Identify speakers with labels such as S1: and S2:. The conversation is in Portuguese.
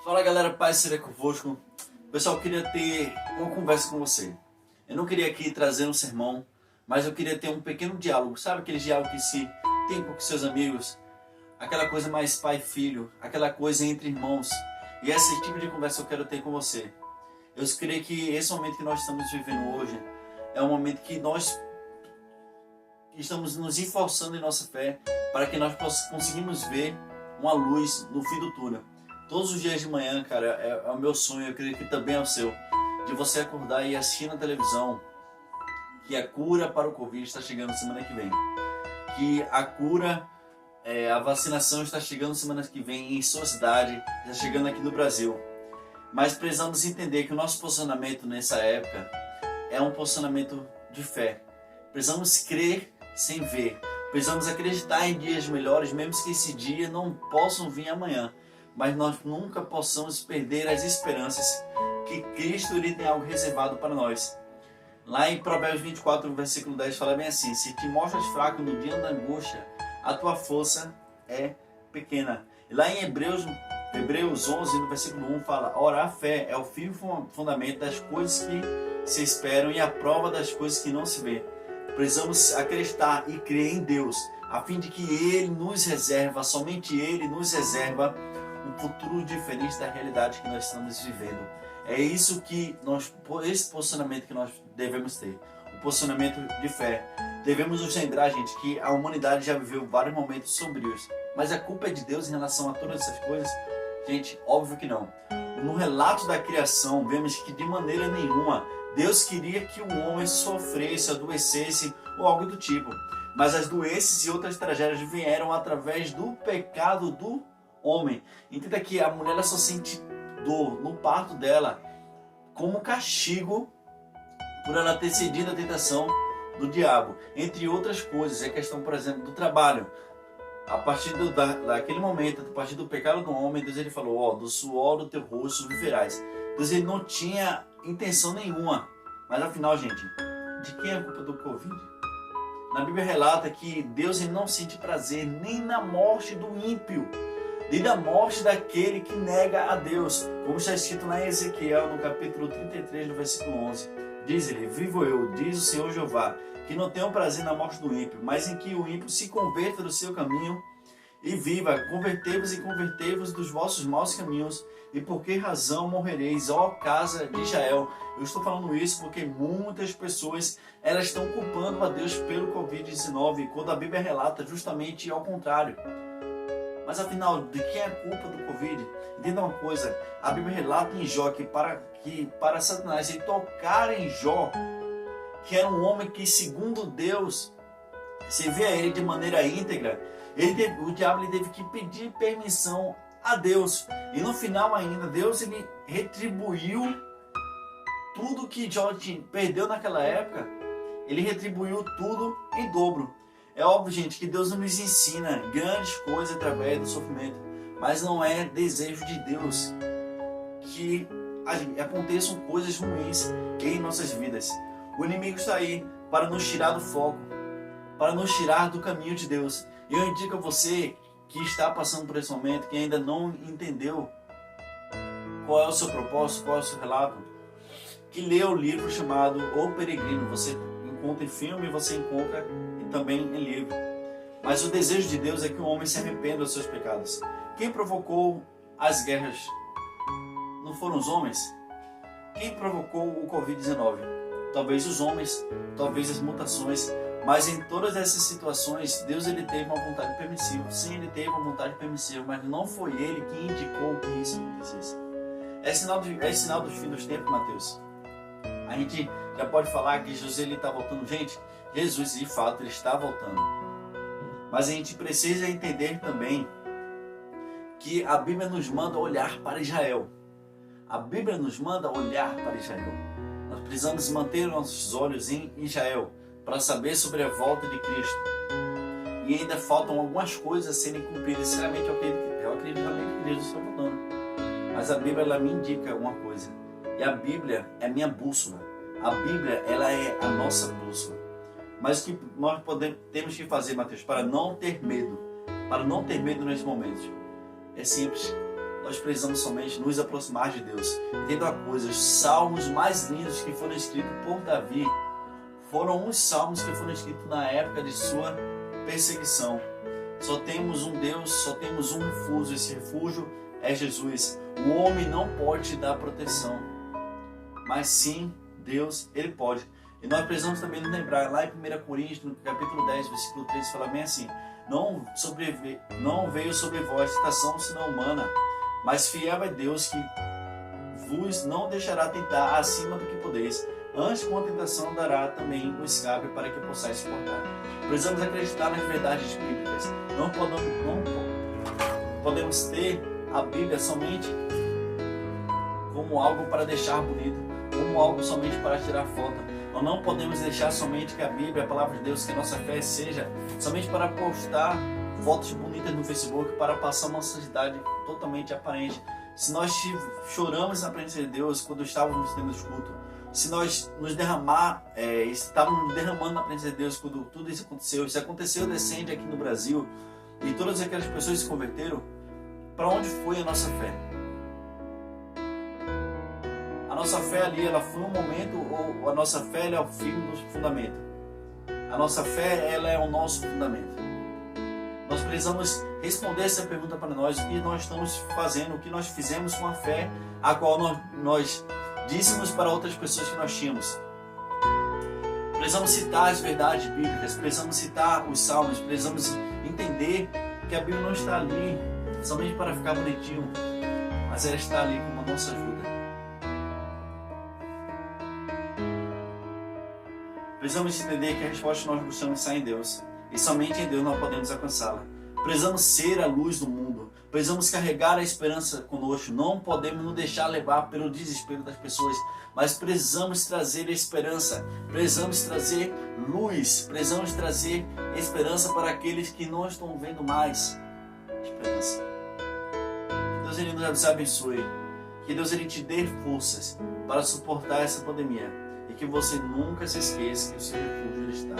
S1: Fala galera, paz seja convosco. Pessoal, eu queria ter uma conversa com você. Eu não queria aqui trazer um sermão, mas eu queria ter um pequeno diálogo. Sabe aquele diálogo que se tem com seus amigos? Aquela coisa mais pai e filho, aquela coisa entre irmãos. E esse tipo de conversa eu quero ter com você. Eu creio que esse momento que nós estamos vivendo hoje é um momento que nós estamos nos esforçando em nossa fé para que nós conseguimos ver uma luz no fim do túnel. Todos os dias de manhã, cara, é o meu sonho, eu creio que também é o seu, de você acordar e assistir na televisão que a cura para o Covid está chegando semana que vem. Que a cura, a vacinação está chegando semana que vem em sua cidade, está chegando aqui no Brasil. Mas precisamos entender que o nosso posicionamento nessa época é um posicionamento de fé. Precisamos crer sem ver. Precisamos acreditar em dias melhores, mesmo que esse dia não possam vir amanhã. Mas nós nunca possamos perder as esperanças que Cristo ele tem algo reservado para nós. Lá em Provérbios 24, versículo 10, fala bem assim: se te mostras fraco no dia da angústia, a tua força é pequena. E lá em Hebreus 11, no versículo 1, fala: ora, a fé é o firme fundamento das coisas que se esperam e a prova das coisas que não se vê. Precisamos acreditar e crer em Deus, a fim de que Ele nos reserva, somente Ele nos reserva um futuro diferente da realidade que nós estamos vivendo. É isso que esse posicionamento que nós devemos ter, o posicionamento de fé. Devemos nos lembrar, gente, que a humanidade já viveu vários momentos sombrios, mas a culpa é de Deus em relação a todas essas coisas? Gente, óbvio que não. No relato da criação, vemos que de maneira nenhuma Deus queria que o homem sofresse, adoecesse ou algo do tipo. Mas as doenças e outras tragédias vieram através do pecado do homem. Entenda que a mulher ela só sente dor no parto dela como castigo por ela ter cedido à tentação do diabo. Entre outras coisas, é questão, por exemplo, do trabalho. A partir daquele momento, a partir do pecado do homem, Deus ele falou: do suor do teu rosto viverás. Deus ele não tinha intenção nenhuma. Mas afinal, gente, de quem é a culpa do Covid? Na Bíblia relata que Deus ele não sente prazer nem na morte do ímpio, nem na morte daquele que nega a Deus. Como está escrito lá em Ezequiel, no capítulo 33, no versículo 11. Diz ele: vivo eu, diz o Senhor Jeová, que não tenho prazer na morte do ímpio, mas em que o ímpio se converta do seu caminho e viva. Convertei-vos dos vossos maus caminhos. E por que razão morrereis, ó casa de Israel? Eu estou falando isso porque muitas pessoas elas estão culpando a Deus pelo Covid-19, quando a Bíblia relata justamente ao contrário. Mas afinal, de quem é a culpa do Covid? Entenda uma coisa, a Bíblia relata em Jó que para Satanás ele tocar em Jó, que era um homem que segundo Deus servia a ele de maneira íntegra, o diabo ele teve que pedir permissão a Deus. E no final ainda, Deus ele retribuiu tudo que Jó perdeu naquela época, ele retribuiu tudo em dobro. É óbvio, gente, que Deus nos ensina grandes coisas através do sofrimento, mas não é desejo de Deus que aconteçam coisas ruins em nossas vidas. O inimigo está aí para nos tirar do foco, para nos tirar do caminho de Deus. E eu indico a você que está passando por esse momento, que ainda não entendeu qual é o seu propósito, qual é o seu relato, que lê o livro chamado O Peregrino. Você encontra em filme, você encontra também em livro. Mas o desejo de Deus é que o homem se arrependa dos seus pecados. Quem provocou as guerras? Não foram os homens? Quem provocou o Covid-19? Talvez os homens, talvez as mutações, mas em todas essas situações, Deus ele teve uma vontade permissiva. Sim, ele teve uma vontade permissiva, mas não foi ele que indicou que isso acontecesse. É sinal dos fins dos tempos, Mateus. A gente já pode falar que Jesus ele está voltando. Gente, Jesus de fato ele está voltando. Mas a gente precisa entender também que a Bíblia nos manda olhar para Israel. A Bíblia nos manda olhar para Israel. Nós precisamos manter nossos olhos em Israel para saber sobre a volta de Cristo. E ainda faltam algumas coisas a serem cumpridas. Sinceramente, eu acredito realmente que Jesus está voltando. Mas a Bíblia ela me indica uma coisa. E a Bíblia é minha bússola. A Bíblia ela é a nossa bússola. Mas o que nós temos que fazer, Mateus, para não ter medo nesse momento? É simples. nós precisamos somente nos aproximar de Deus. Entenda uma coisa, os salmos mais lindos que foram escritos por Davi foram os salmos que foram escritos na época de sua perseguição. Só temos um Deus, só temos um refúgio, esse refúgio é Jesus. O homem não pode te dar proteção, mas sim Deus, Ele pode. E nós precisamos também nos lembrar, lá em 1 Coríntios, no capítulo 10, versículo 13, fala bem assim: não veio sobre vós tentação senão humana, mas fiel é Deus que vos não deixará tentar acima do que podeis. Antes, com a tentação, dará também o escape para que possais suportar. Precisamos acreditar nas verdades bíblicas. Não podemos ter a Bíblia somente como algo para deixar bonito, como algo somente para tirar foto. Nós não podemos deixar somente que a Bíblia, a palavra de Deus, que a nossa fé seja somente para postar fotos bonitas no Facebook, para passar uma santidade totalmente aparente. Se nós choramos na presença de Deus quando estávamos tendo culto, se nós estávamos derramando na presença de Deus quando tudo isso aconteceu decente aqui no Brasil, e todas aquelas pessoas se converteram, para onde foi a nossa fé? A nossa fé ali, ela foi um momento, ou a nossa fé é o fim do fundamento? A nossa fé, ela é o nosso fundamento. Nós precisamos responder essa pergunta para nós: o que nós estamos fazendo, o que nós fizemos com a fé a qual nós díssemos para outras pessoas que nós tínhamos. Precisamos citar as verdades bíblicas, precisamos citar os salmos, precisamos entender que a Bíblia não está ali somente para ficar bonitinho, mas ela está ali como a nossa ajuda. Precisamos entender que a resposta que nós buscamos está em Deus, e somente em Deus nós podemos alcançá-la. Precisamos ser a luz do mundo, precisamos carregar a esperança conosco, não podemos nos deixar levar pelo desespero das pessoas, mas precisamos trazer esperança, precisamos trazer luz, precisamos trazer esperança para aqueles que não estão vendo mais esperança. Que Deus Ele nos abençoe, que Deus Ele te dê forças para suportar essa pandemia, e que você nunca se esqueça que o seu refúgio está